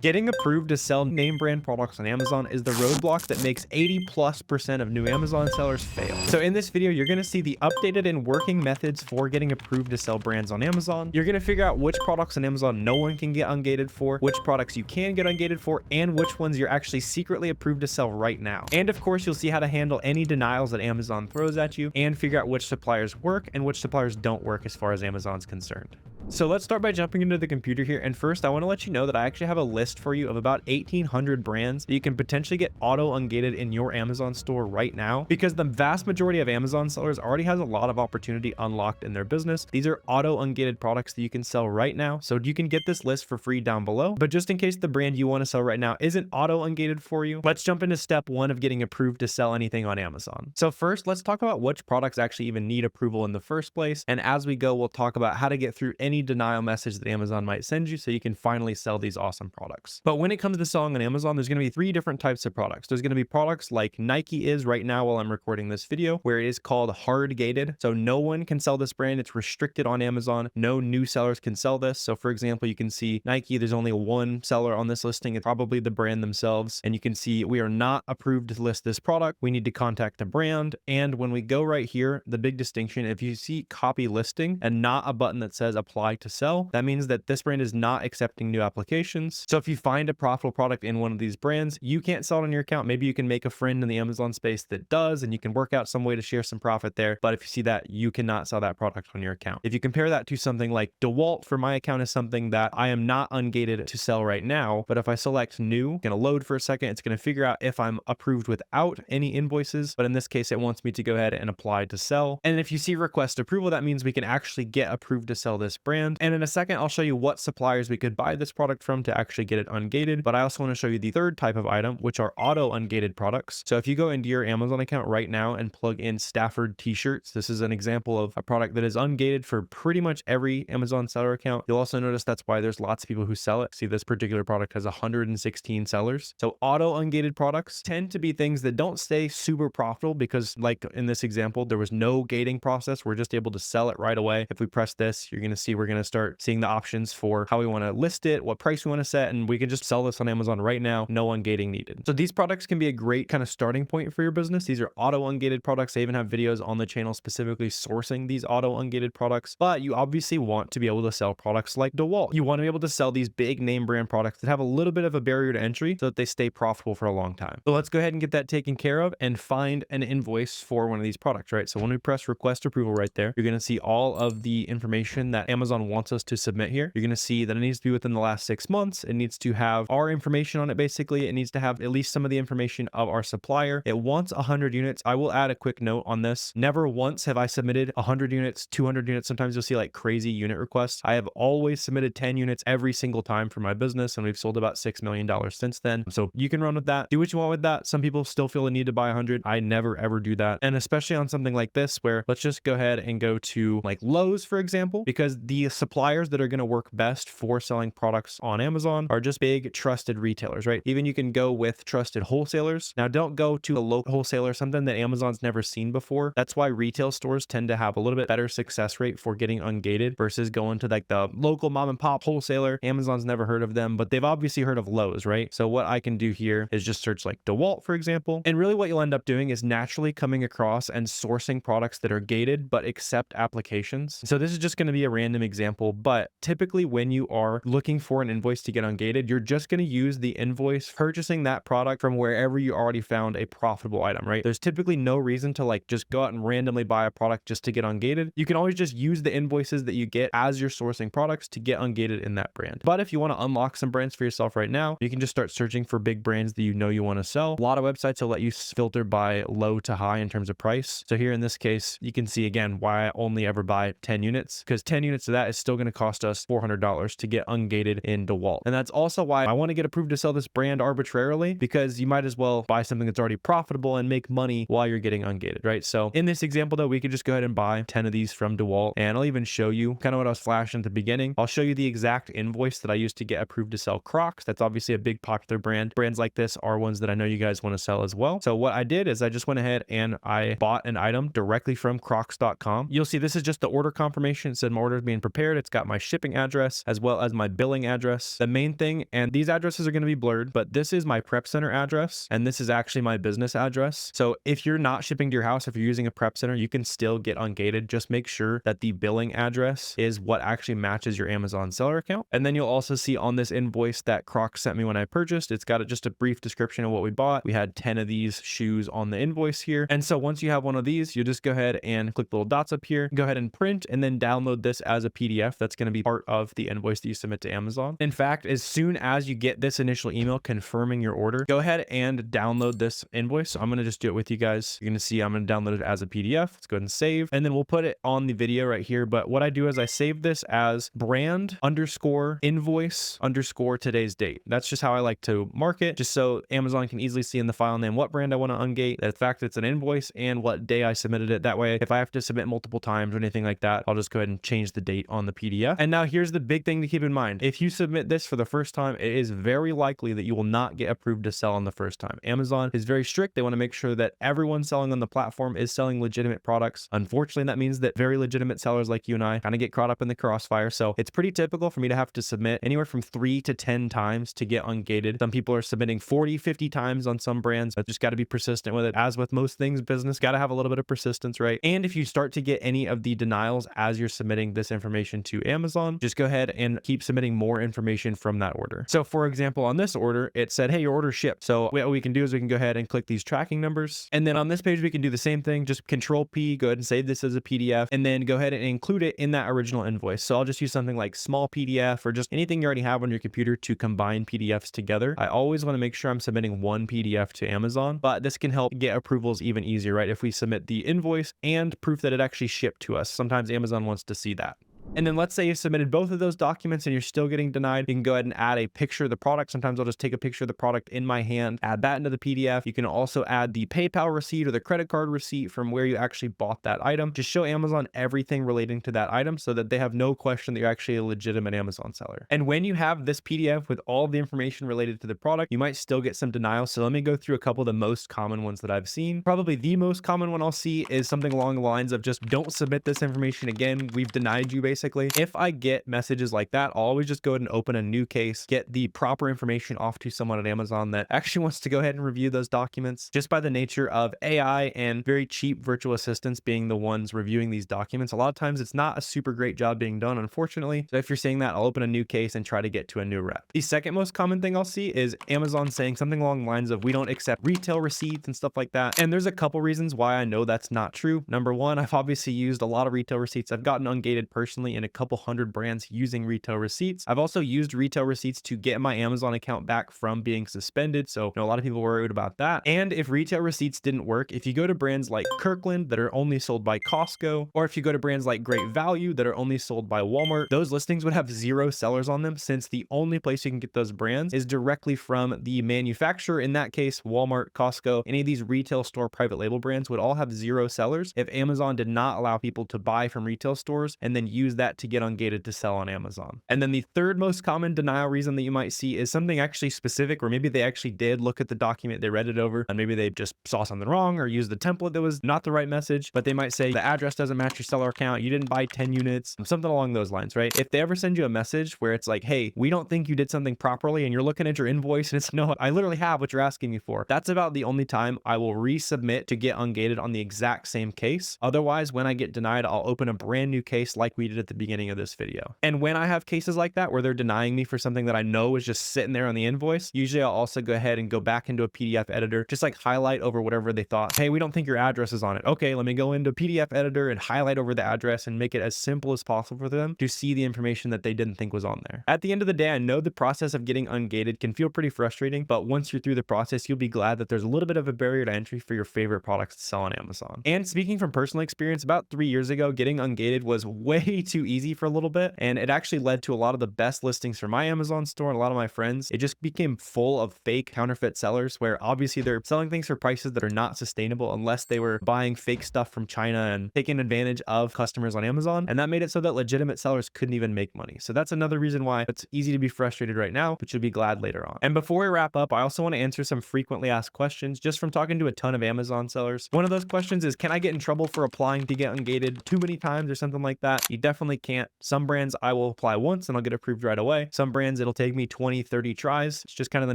Getting approved to sell name brand products on Amazon is the roadblock that makes 80+% of new Amazon sellers fail. So in this video, you're going to see the updated and working methods for getting approved to sell brands on Amazon. You're going to figure out which products on Amazon no one can get ungated for, which products you can get ungated for, and which ones you're actually secretly approved to sell right now. And of course, you'll see how to handle any denials that Amazon throws at you and figure out which suppliers work and which suppliers don't work as far as Amazon's concerned. So let's start by jumping into the computer here. And first, I want to let you know that I actually have a list for you of about 1,800 brands that you can potentially get auto ungated in your Amazon store right now, because the vast majority of Amazon sellers already has a lot of opportunity unlocked in their business. These are auto ungated products that you can sell right now. So you can get this list for free down below. But just in case the brand you want to sell right now isn't auto ungated for you, let's jump into step one of getting approved to sell anything on Amazon. So first, let's talk about which products actually even need approval in the first place. And as we go, we'll talk about how to get through any denial message that Amazon might send you so you can finally sell these awesome products. But when it comes to selling on Amazon, there's going to be three different types of products. There's going to be products like Nike is right now while I'm recording this video, where it is called hard gated. So no one can sell this brand. It's restricted on Amazon. No new sellers can sell this. So for example, you can see Nike, there's only one seller on this listing. It's probably the brand themselves. And you can see we are not approved to list this product. We need to contact the brand. And when we go right here, the big distinction, if you see copy listing and not a button that says apply to sell, that means that this brand is not accepting new applications. So if you find a profitable product in one of these brands, you can't sell it on your account. Maybe you can make a friend in the Amazon space that does, and you can work out some way to share some profit there. But if you see that, you cannot sell that product on your account. If you compare that to something like DeWalt, for my account, is something that I am not ungated to sell right now. But if I select new, it's going to load for a second. It's going to figure out if I'm approved without any invoices. But in this case, it wants me to go ahead and apply to sell. And if you see request approval, that means we can actually get approved to sell this brand. And in a second, I'll show you what suppliers we could buy this product from to actually get it ungated. But I also want to show you the third type of item, which are auto ungated products. So if you go into your Amazon account right now and plug in Stafford t-shirts, this is an example of a product that is ungated for pretty much every Amazon seller account. You'll also notice that's why there's lots of people who sell it. See, this particular product has 116 sellers. So auto ungated products tend to be things that don't stay super profitable because, like in this example, there was no gating process. We're just able to sell it right away. If we press this, you're going to see we're going to start seeing the options for how we want to list it, what price we want to set, and we can just sell this on Amazon right now. No ungating needed. So these products can be a great kind of starting point for your business. These are auto ungated products. I even have videos on the channel specifically sourcing these auto ungated products, but you obviously want to be able to sell products like DeWalt. You want to be able to sell these big name brand products that have a little bit of a barrier to entry so that they stay profitable for a long time. So let's go ahead and get that taken care of and find an invoice for one of these products, right? So when we press request approval right there, you're going to see all of the information that Amazon wants us to submit here. You're going to see that it needs to be within the last 6 months. It needs to have our information on it. Basically, it needs to have at least some of the information of our supplier. It wants 100 units. I will add a quick note on this. Never once have I submitted 100 units, 200 units. Sometimes you'll see like crazy unit requests. I have always submitted 10 units every single time for my business, and we've sold about $6 million since then. So you can run with that. Do what you want with that. Some people still feel the need to buy 100. I never ever do that. And especially on something like this, where let's just go ahead and go to like Lowe's, for example, because the suppliers that are going to work best for selling products on Amazon are just big trusted retailers, right? Even you can go with trusted wholesalers. Now, don't go to a local wholesaler, something that Amazon's never seen before. That's why retail stores tend to have a little bit better success rate for getting ungated versus going to like the local mom and pop wholesaler. Amazon's never heard of them, but they've obviously heard of Lowe's, right? So what I can do here is just search like DeWalt, for example. And really what you'll end up doing is naturally coming across and sourcing products that are gated but accept applications. So this is just going to be a random example, but typically when you are looking for an invoice to get ungated, you're just going to use the invoice purchasing that product from wherever you already found a profitable item, right? There's typically no reason to like just go out and randomly buy a product just to get ungated. You can always just use the invoices that you get as you're sourcing products to get ungated in that brand. But if you want to unlock some brands for yourself right now, you can just start searching for big brands that you know you want to sell. A lot of websites will let you filter by low to high in terms of price. So here in this case, you can see again why I only ever buy 10 units, because 10 units of that is still going to cost us $400 to get ungated in DeWalt. And that's also why I want to get approved to sell this brand arbitrarily, because you might as well buy something that's already profitable and make money while you're getting ungated, right? So in this example though, we could just go ahead and buy 10 of these from DeWalt, and I'll even show you kind of what I was flashing at the beginning. I'll show you the exact invoice that I used to get approved to sell Crocs. That's obviously a big popular brand. Brands like this are ones that I know you guys want to sell as well. So what I did is I just went ahead and I bought an item directly from crocs.com. You'll see this is just the order confirmation. It said my order is being prepared. It's got my shipping address as well as my billing address. The main thing, and these addresses are going to be blurred, but this is my prep center address and this is actually my business address. So if you're not shipping to your house, if you're using a prep center, you can still get Ungated. Just make sure that the billing address is what actually matches your Amazon seller account. And then you'll also see on this invoice that Croc sent me when I purchased, it's got just a brief description of what we bought. We had 10 of these shoes on the invoice here. And so once you have one of these, you just go ahead and click the little dots up here, go ahead and print, and then download this as a PDF. That's going to be part of the invoice that you submit to Amazon. In fact, as soon as you get this initial email confirming your order, go ahead and download this invoice. So I'm going to just do it with you guys. You're going to see I'm going to download it as a PDF. Let's go ahead and save, and then we'll put it on the video right here. But what I do is I save this as brand underscore invoice underscore today's date. That's just how I like to mark it, just so Amazon can easily see in the file name what brand I want to ungate, the fact it's an invoice, and what day I submitted it. That way, if I have to submit multiple times or anything like that, I'll just go ahead and change the date on the PDF. And now here's the big thing to keep in mind. If you submit this for the first time, it is very likely that you will not get approved to sell on the first time. Amazon is very strict. They want to make sure that everyone selling on the platform is selling legitimate products. Unfortunately, that means that very legitimate sellers like you and I kind of get caught up in the crossfire. So it's pretty typical for me to have to submit anywhere from 3 to 10 times to get Ungated. Some people are submitting 40, 50 times on some brands. But just got to be persistent with it. As with most things, business, got to have a little bit of persistence, right? And if you start to get any of the denials as you're submitting this information to Amazon, just go ahead and keep submitting more information from that order. So for example, on this order, it said, hey, your order shipped. So what we can do is we can go ahead and click these tracking numbers. And then on this page, we can do the same thing. Just Control P, go ahead and save this as a PDF, and then go ahead and include it in that original invoice. So I'll just use something like small PDF or just anything you already have on your computer to combine PDFs together. I always want to make sure I'm submitting one PDF to Amazon, but this can help get approvals even easier, right? If we submit the invoice and proof that it actually shipped to us, sometimes Amazon wants to see that. And then let's say you submitted both of those documents and you're still getting denied. You can go ahead and add a picture of the product. Sometimes I'll just take a picture of the product in my hand, add that into the PDF. You can also add the PayPal receipt or the credit card receipt from where you actually bought that item. Just show Amazon everything relating to that item so that they have no question that you're actually a legitimate Amazon seller. And when you have this PDF with all the information related to the product, you might still get some denials. So let me go through a couple of the most common ones that I've seen. Probably the most common one I'll see is something along the lines of just don't submit this information again. We've denied you, basically. If I get messages like that, I'll always just go ahead and open a new case, get the proper information off to someone at Amazon that actually wants to go ahead and review those documents. Just by the nature of AI and very cheap virtual assistants being the ones reviewing these documents, a lot of times it's not a super great job being done, unfortunately. So if you're seeing that, I'll open a new case and try to get to a new rep. The second most common thing I'll see is Amazon saying something along the lines of, we don't accept retail receipts and stuff like that. And there's a couple reasons why I know that's not true. Number one, I've obviously used a lot of retail receipts. I've gotten Ungated personally in a couple hundred brands using retail receipts. I've also used retail receipts to get my Amazon account back from being suspended. So, a lot of people were worried about that. And if retail receipts didn't work, if you go to brands like Kirkland that are only sold by Costco, or if you go to brands like Great Value that are only sold by Walmart, those listings would have 0 sellers on them, since the only place you can get those brands is directly from the manufacturer. In that case, Walmart, Costco, any of these retail store private label brands would all have 0 sellers if Amazon did not allow people to buy from retail stores and then use that to get Ungated to sell on Amazon. And then the third most common denial reason that you might see is something actually specific, where maybe they actually did look at the document, they read it over, and maybe they just saw something wrong or used the template that was not the right message, but they might say the address doesn't match your seller account, you didn't buy 10 units, something along those lines, right? If they ever send you a message where it's like, hey, we don't think you did something properly, and you're looking at your invoice and it's, no, I literally have what you're asking me for, that's about the only time I will resubmit to get Ungated on the exact same case. Otherwise, when I get denied, I'll open a brand new case like we did at the beginning of this video. And when I have cases like that where they're denying me for something that I know is just sitting there on the invoice, usually I'll also go ahead and go back into a PDF editor, just like highlight over whatever they thought, hey, we don't think your address is on it. Okay, let me go into PDF editor and highlight over the address and make it as simple as possible for them to see the information that they didn't think was on there. At the end of the day, I know the process of getting Ungated can feel pretty frustrating, but once you're through the process, you'll be glad that there's a little bit of a barrier to entry for your favorite products to sell on Amazon. And speaking from personal experience, about 3 years ago, getting Ungated was way too easy for a little bit, and it actually led to a lot of the best listings for my Amazon store and a lot of my friends. It just became full of fake counterfeit sellers, where obviously they're selling things for prices that are not sustainable unless they were buying fake stuff from China and taking advantage of customers on Amazon. And that made it so that legitimate sellers couldn't even make money. So that's another reason why it's easy to be frustrated right now, but you'll be glad later on. And before we wrap up, I also want to answer some frequently asked questions just from talking to a ton of Amazon sellers. One of those questions is, can I get in trouble for applying to get Ungated too many times or something like that? You definitely definitely can't. Some brands I will apply once and I'll get approved right away. Some brands it'll take me 20, 30 tries. It's just kind of the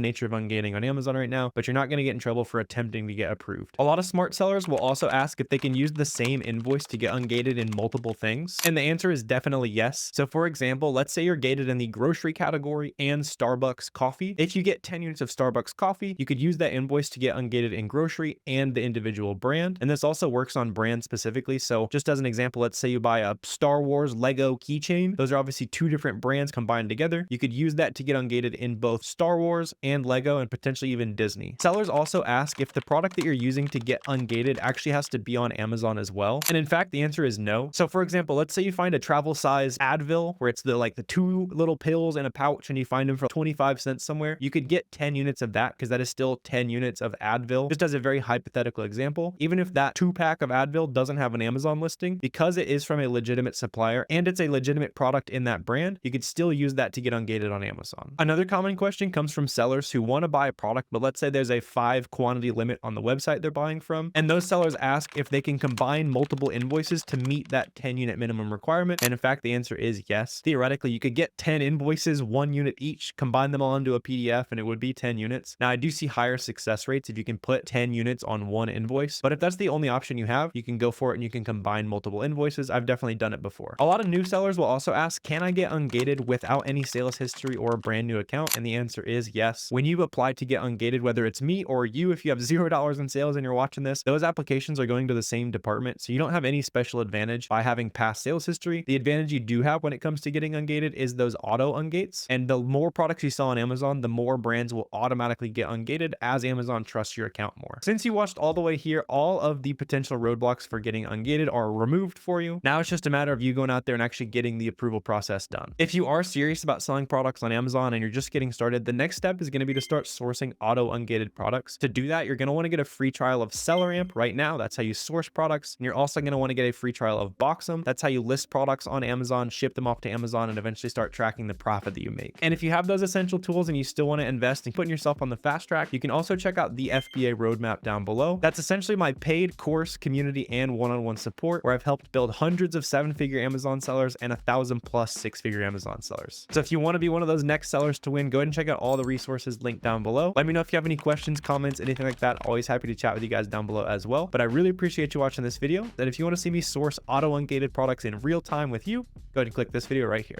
nature of ungating on Amazon right now, but you're not going to get in trouble for attempting to get approved. A lot of smart sellers will also ask if they can use the same invoice to get ungated in multiple things. And the answer is definitely yes. So for example, let's say you're gated in the grocery category and Starbucks coffee. If you get 10 units of Starbucks coffee, you could use that invoice to get ungated in grocery and the individual brand. And this also works on brand specifically. So just as an example, let's say you buy a Star Wars Lego keychain. Those are obviously two different brands combined together. You could use that to get ungated in both Star Wars and Lego and potentially even Disney. Sellers also ask if the product that you're using to get ungated actually has to be on Amazon as well. And in fact, the answer is no. So for example, let's say you find a travel size Advil where it's the two little pills in a pouch and you find them for 25 cents somewhere. You could get 10 units of that because that is still 10 units of Advil. Just as a very hypothetical example, even if that 2-pack of Advil doesn't have an Amazon listing, because it is from a legitimate supplier and it's a legitimate product in that brand, you could still use that to get ungated on Amazon. Another common question comes from sellers who want to buy a product, but let's say there's a 5 quantity limit on the website they're buying from, and those sellers ask if they can combine multiple invoices to meet that 10 unit minimum requirement. And in fact, the answer is yes. Theoretically, you could get 10 invoices, 1 unit each, combine them all into a PDF, and it would be 10 units. Now, I do see higher success rates if you can put 10 units on one invoice, but if that's the only option you have, you can go for it and you can combine multiple invoices. I've definitely done it before. A lot of new sellers will also ask, can I get ungated without any sales history or a brand new account? And the answer is yes. When you apply to get ungated, whether it's me or you, if you have $0 in sales and you're watching this, those applications are going to the same department. So you don't have any special advantage by having past sales history. The advantage you do have when it comes to getting ungated is those auto ungates. And the more products you sell on Amazon, the more brands will automatically get ungated as Amazon trusts your account more. Since you watched all the way here, all of the potential roadblocks for getting ungated are removed for you. Now it's just a matter of you going out there and actually getting the approval process done. If you are serious about selling products on Amazon and you're just getting started, the next step is going to be to start sourcing auto ungated products. To do that, you're going to want to get a free trial of SellerAmp right now. That's how you source products. And you're also going to want to get a free trial of Boxem. That's how you list products on Amazon, ship them off to Amazon, and eventually start tracking the profit that you make. And if you have those essential tools and you still want to invest in putting yourself on the fast track, you can also check out the FBA roadmap down below. That's essentially my paid course, community, and one-on-one support where I've helped build hundreds of 7-figure Amazon sellers and 1,000+ 6-figure Amazon sellers. So if you want to be one of those next sellers to win, go ahead and check out all the resources linked down below. Let me know if you have any questions, comments, anything like that. Always happy to chat with you guys down below as well. But I really appreciate you watching this video. And if you want to see me source auto ungated products in real time with you, go ahead and click this video right here.